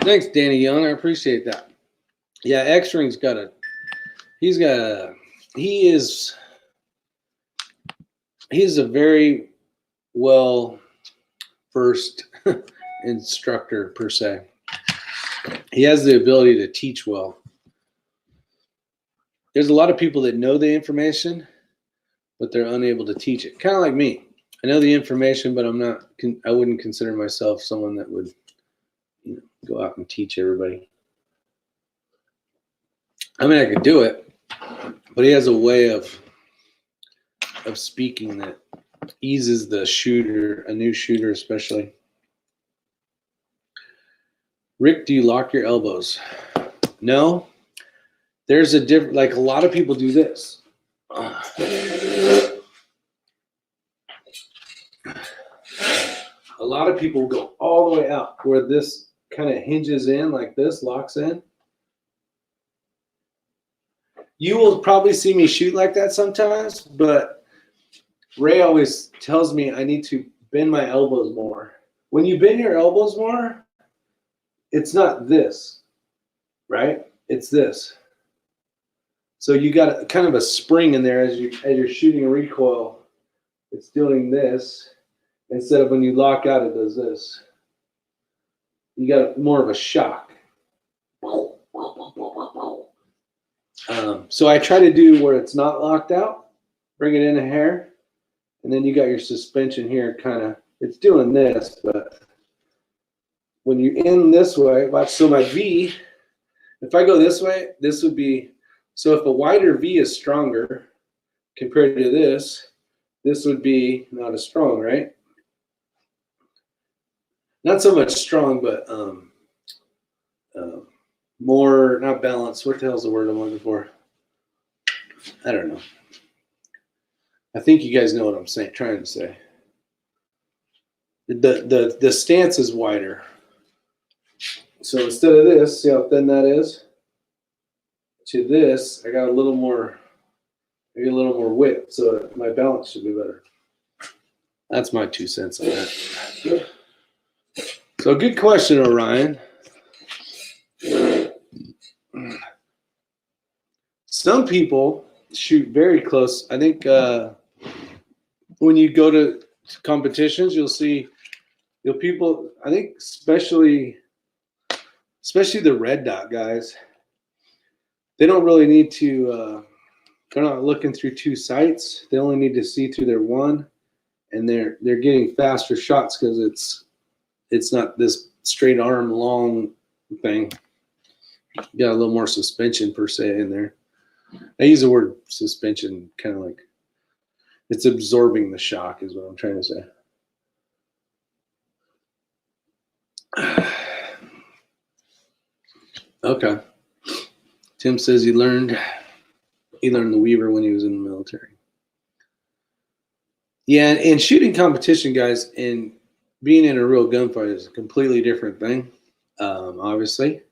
Thanks, Danny Young. I appreciate that. Yeah, X-Ring's he's a very well versed instructor per se. He has the ability to teach well. There's a lot of people that know the information, but they're unable to teach it. Kind of like me. I know the information, but I wouldn't consider myself someone that would go out and teach everybody. I mean, I could do it, but he has a way of speaking that eases the shooter, a new shooter especially. Rick, do you lock your elbows? No. There's a different, like a lot of people do this. A lot of people go all the way out where this kind of hinges in like this, locks in. You will probably see me shoot like that sometimes, but Ray always tells me I need to bend my elbows more. When you bend your elbows more, it's not this, right? It's this. So you got kind of a spring in there as you're shooting a recoil. It's doing this instead of when you lock out, it does this. You got more of a shock. So I try to do where it's not locked out, bring it in a hair, and then you got your suspension here it's doing this, but when you end this way, watch, so my V, if I go this way, this would be, so if a wider V is stronger compared to this would be not as strong, right? Not so much strong, but more, not balanced. What the hell's the word I'm looking for? I don't know. I think you guys know what I'm trying to say. The stance is wider. So instead of this, see how thin that is? To this, I got a little more width, so my balance should be better. That's my 2 cents on that. So So good question, Orion. Some people shoot very close. I think when you go to competitions, you'll see people. I think especially the red dot guys. They don't really need to. They're not looking through two sights. They only need to see through their one, and they're getting faster shots because it's not this straight arm long thing. You got a little more suspension per se in there. I use the word suspension kind of like it's absorbing the shock is what I'm trying to say. Okay. Tim says he learned the Weaver when he was in the military. Yeah, and shooting competition, guys, and being in a real gunfight is a completely different thing, obviously.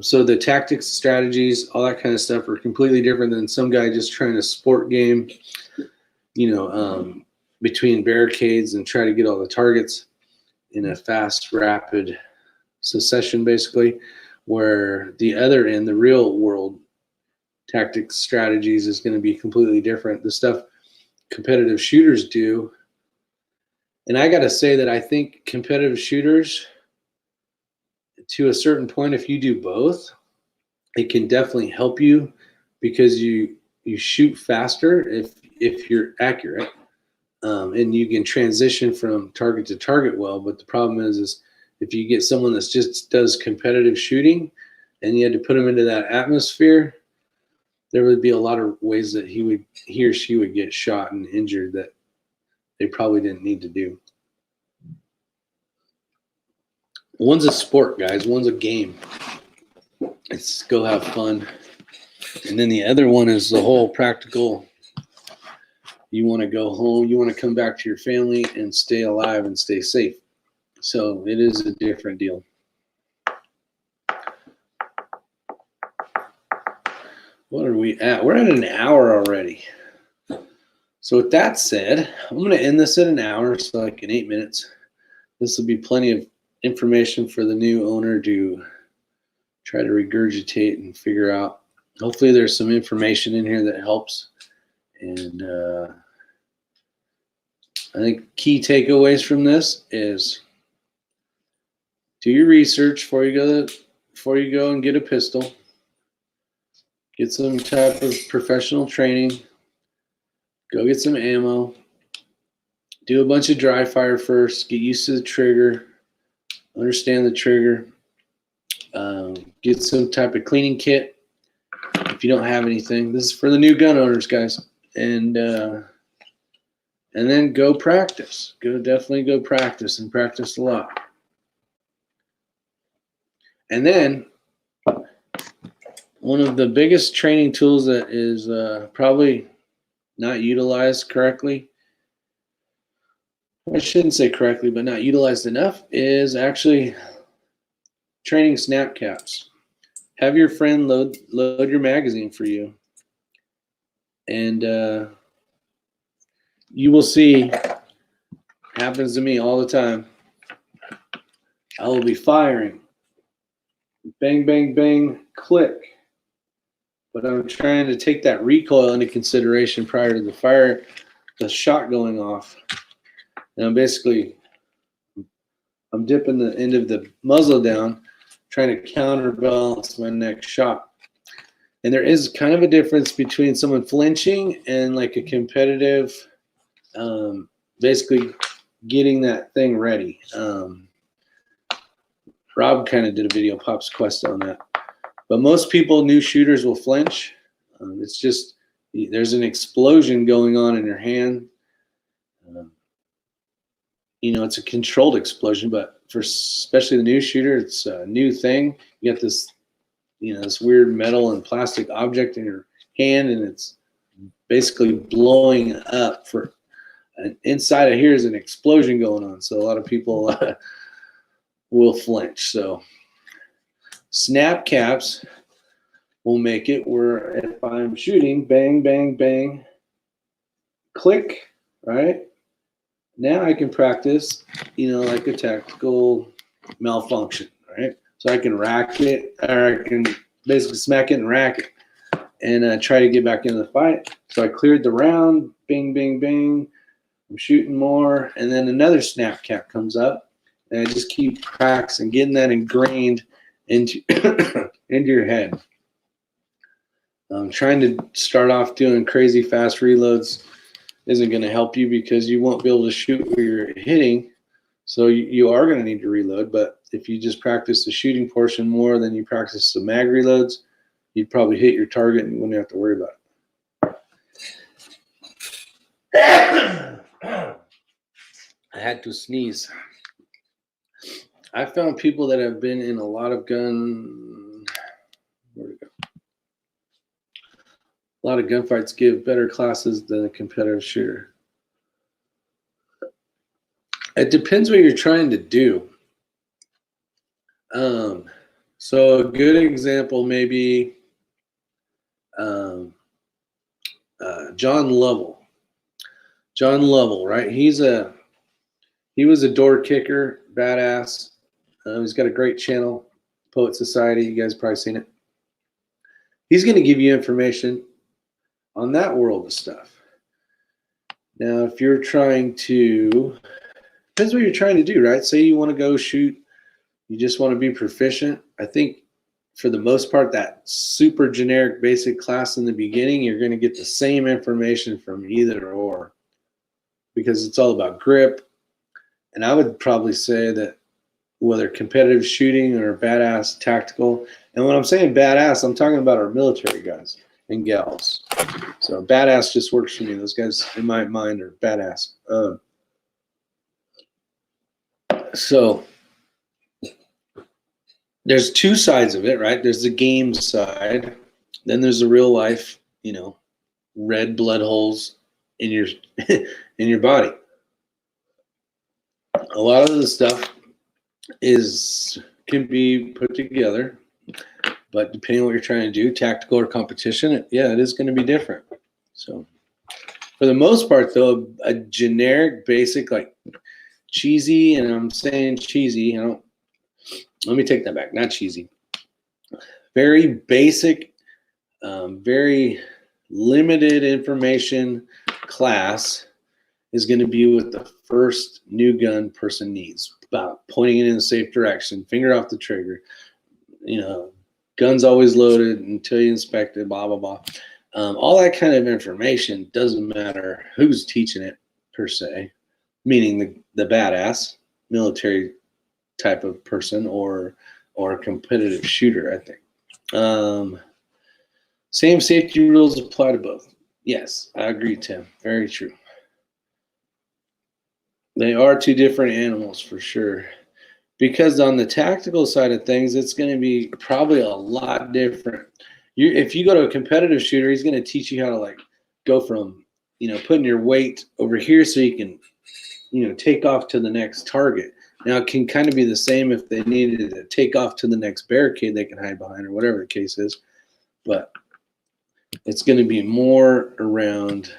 So the tactics, strategies, all that kind of stuff are completely different than some guy just trying to sport game, between barricades and try to get all the targets in a fast, rapid succession, basically, where the other end, the real world tactics, strategies is going to be completely different. The stuff competitive shooters do. And I got to say that I think competitive shooters, to a certain point, if you do both, it can definitely help you because you shoot faster if you're accurate, and you can transition from target to target well. But the problem is if you get someone that just does competitive shooting and you had to put them into that atmosphere, there would be a lot of ways that he or she would get shot and injured that they probably didn't need to do. One's a sport, guys. One's a game. It's go have fun. And then the other one is the whole practical. You want to go home. You want to come back to your family and stay alive and stay safe. So it is a different deal. What are we at? We're at an hour already. So with that said, I'm going to end this at an hour, so like in 8 minutes. This will be plenty of information for the new owner to try to regurgitate and figure out. Hopefully there's some information in here that helps. And I think key takeaways from this is do your research before you go and get a pistol. Get some type of professional training. Go get some ammo. Do a bunch of dry fire first. Get used to the trigger. Understand the trigger. Get some type of cleaning kit if you don't have anything. This is for the new gun owners, guys. And then go practice. Definitely go practice and practice a lot. And then one of the biggest training tools that is probably not utilized correctly, I shouldn't say correctly, but not utilized enough, is actually training snap caps. Have your friend load your magazine for you. And you will see, happens to me all the time. I will be firing. Bang, bang, bang, click. But I'm trying to take that recoil into consideration prior to the shot going off. And I'm dipping the end of the muzzle down, trying to counterbalance my next shot. And there is kind of a difference between someone flinching and like a competitive, basically getting that thing ready. Rob kind of did a video, Pop's Quest, on that. But most people, new shooters, will flinch. It's just there's an explosion going on in your hand. It's a controlled explosion, but for especially the new shooter, it's a new thing. You got this, this weird metal and plastic object in your hand, and it's basically blowing up. And inside of here is an explosion going on. So a lot of people will flinch. So snap caps will make it where if I'm shooting, bang, bang, bang, click, right? Now I can practice, like a tactical malfunction, right? So I can rack it, or I can basically smack it and rack it, and try to get back into the fight. So I cleared the round, bing, bing, bing. I'm shooting more, and then another snap cap comes up, and I just keep practicing, getting that ingrained into into your head. Trying to start off doing crazy fast reloads isn't going to help you because you won't be able to shoot where you're hitting. So you are going to need to reload. But if you just practice the shooting portion more than you practice the mag reloads, you'd probably hit your target and you wouldn't have to worry about it. I had to sneeze. I found people that have been in a lot of a lot of gunfights give better classes than a competitive shooter. It depends what you're trying to do. So a good example may be John Lovell. John Lovell, right? He was a door kicker, badass. He's got a great channel, Poet Society. You guys probably seen it. He's going to give you information on that world of stuff. Now, if you're trying to, depends what you're trying to do, right? Say you want to go shoot, you just want to be proficient. I think for the most part, that super generic basic class in the beginning, you're going to get the same information from either or, because it's all about grip. And I would probably say that whether competitive shooting or badass tactical, and when I'm saying badass, I'm talking about our military guys and gals. So badass just works for me. Those guys in my mind are badass. So there's two sides of it, right? There's the game side, then there's the real life, red blood holes in your in your body. A lot of the stuff can be put together, but depending on what you're trying to do, tactical or competition, it is going to be different. So for the most part, though, a generic, basic, like cheesy, and I'm saying cheesy, let me take that back, not cheesy. Very basic, very limited information class is going to be what the first new gun person needs. About pointing it in a safe direction, finger off the trigger, guns always loaded until you inspect it, blah, blah, blah. All that kind of information doesn't matter who's teaching it per se, meaning the badass military type of person or a competitive shooter, I think. Same safety rules apply to both. Yes, I agree, Tim. Very true. They are two different animals for sure. Because on the tactical side of things, it's going to be probably a lot different. If you go to a competitive shooter, he's going to teach you how to go from, putting your weight over here so you can, take off to the next target. Now it can kind of be the same if they needed to take off to the next barricade they can hide behind or whatever the case is. But it's going to be more around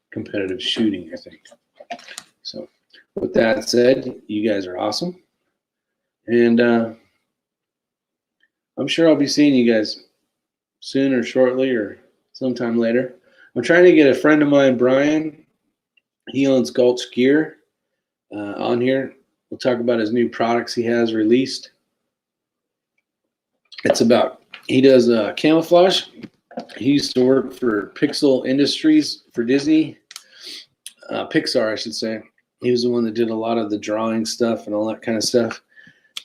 competitive shooting, I think. So with that said, you guys are awesome. And I'm sure I'll be seeing you guys soon or shortly or sometime later. I'm trying to get a friend of mine, Brian. He owns Gulch Gear on here. We'll talk about his new products he has released. He does camouflage. He used to work for Pixel Industries for Disney. Pixar, I should say. He was the one that did a lot of the drawing stuff and all that kind of stuff.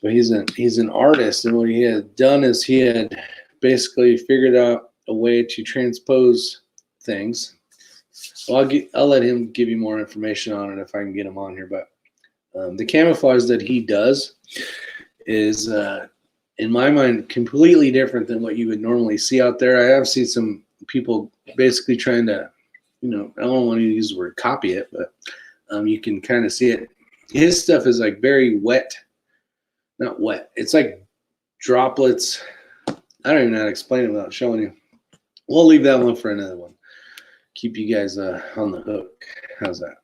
But he's an artist, and what he had done is he had basically figured out a way to transpose things. Well, I'll let him give you more information on it if I can get him on here. But the camouflage that he does is, in my mind, completely different than what you would normally see out there. I have seen some people basically trying to, I don't want to use the word copy it, but you can kind of see it. His stuff is very wet. Not wet. It's like droplets. I don't even know how to explain it without showing you. We'll leave that one for another one. Keep you guys on the hook. How's that?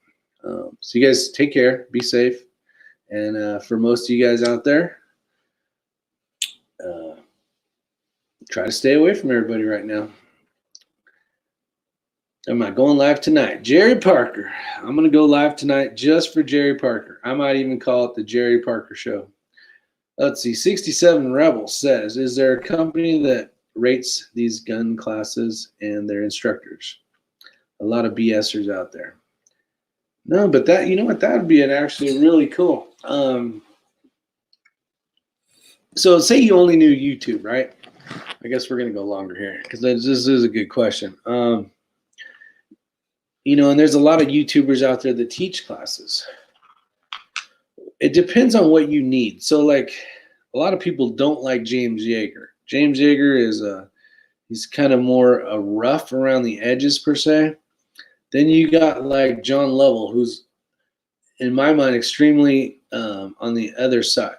So you guys take care, be safe. And for most of you guys out there, try to stay away from everybody right now. Am I going live tonight? Jerry Parker. I'm going to go live tonight just for Jerry Parker. I might even call it the Jerry Parker Show. Let's see. 67 Rebel says, is there a company that rates these gun classes and their instructors? A lot of BSers out there. No, but that, you know what, that would be actually really cool. So say you only knew YouTube, right? I guess we're going to go longer here because this is a good question. You know, and there's a lot of YouTubers out there that teach classes. It depends on what you need. So like a lot of people don't like James Yeager. James Yeager is he's kind of more rough around the edges per se. Then you got like John Lovell, who's in my mind extremely on the other side.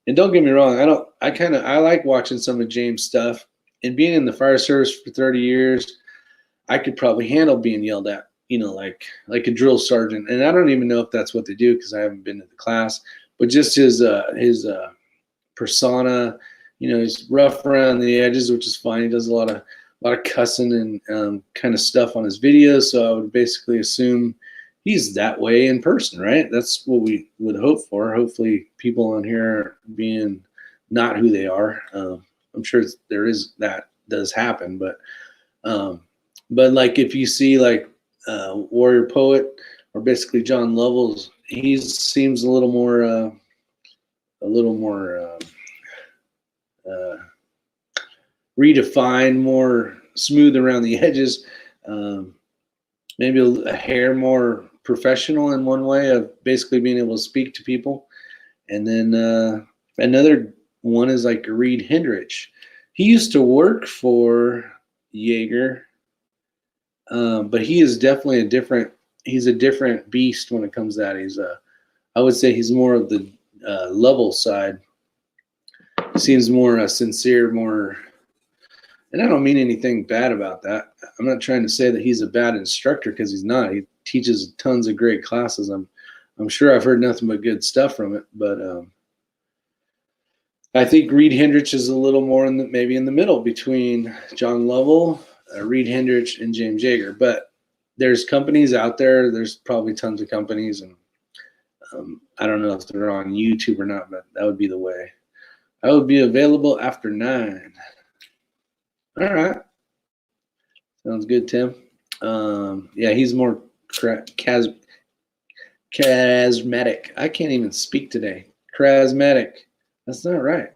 And don't get me wrong, I like watching some of James' stuff. And being in the fire service for 30 years, I could probably handle being yelled at, you know, like a drill sergeant. And I don't even know if that's what they do because I haven't been to the class. But just his persona, you know, he's rough around the edges, which is fine. He does a lot of cussing and kind of stuff on his videos. So I would basically assume he's that way in person, right? That's what we would hope for. Hopefully people on here are being not who they are. I'm sure that does happen, but like if you see like Warrior Poet or basically John Lovell's, he seems a little more redefined, more smooth around the edges, maybe a hair more professional in one way of basically being able to speak to people. And then another one is like Reed Hendrich. He used to work for Yeager, but he is definitely he's a different beast when it comes to that. I would say he's more of the Lovell side. Seems more sincere, more, and I don't mean anything bad about that. I'm not trying to say that he's a bad instructor because he's not. He teaches tons of great classes. I'm sure I've heard nothing but good stuff from it, but I think Reed Hendrich is a little more maybe in the middle between John Lovell, Reed Hendrich, and James Yeager. But there's companies out there. There's probably tons of companies, and I don't know if they're on YouTube or not, but that would be the way. I would be available after 9. All right. Sounds good, Tim. Yeah, he's more charismatic. I can't even speak today. Charismatic. That's not right.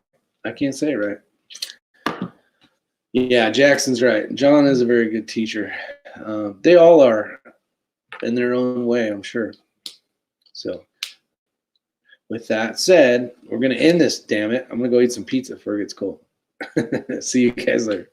I can't say it right. Yeah, Jackson's right. John is a very good teacher. They all are in their own way, I'm sure. So with that said, we're going to end this, damn it. I'm going to go eat some pizza before it gets cold. See you guys later.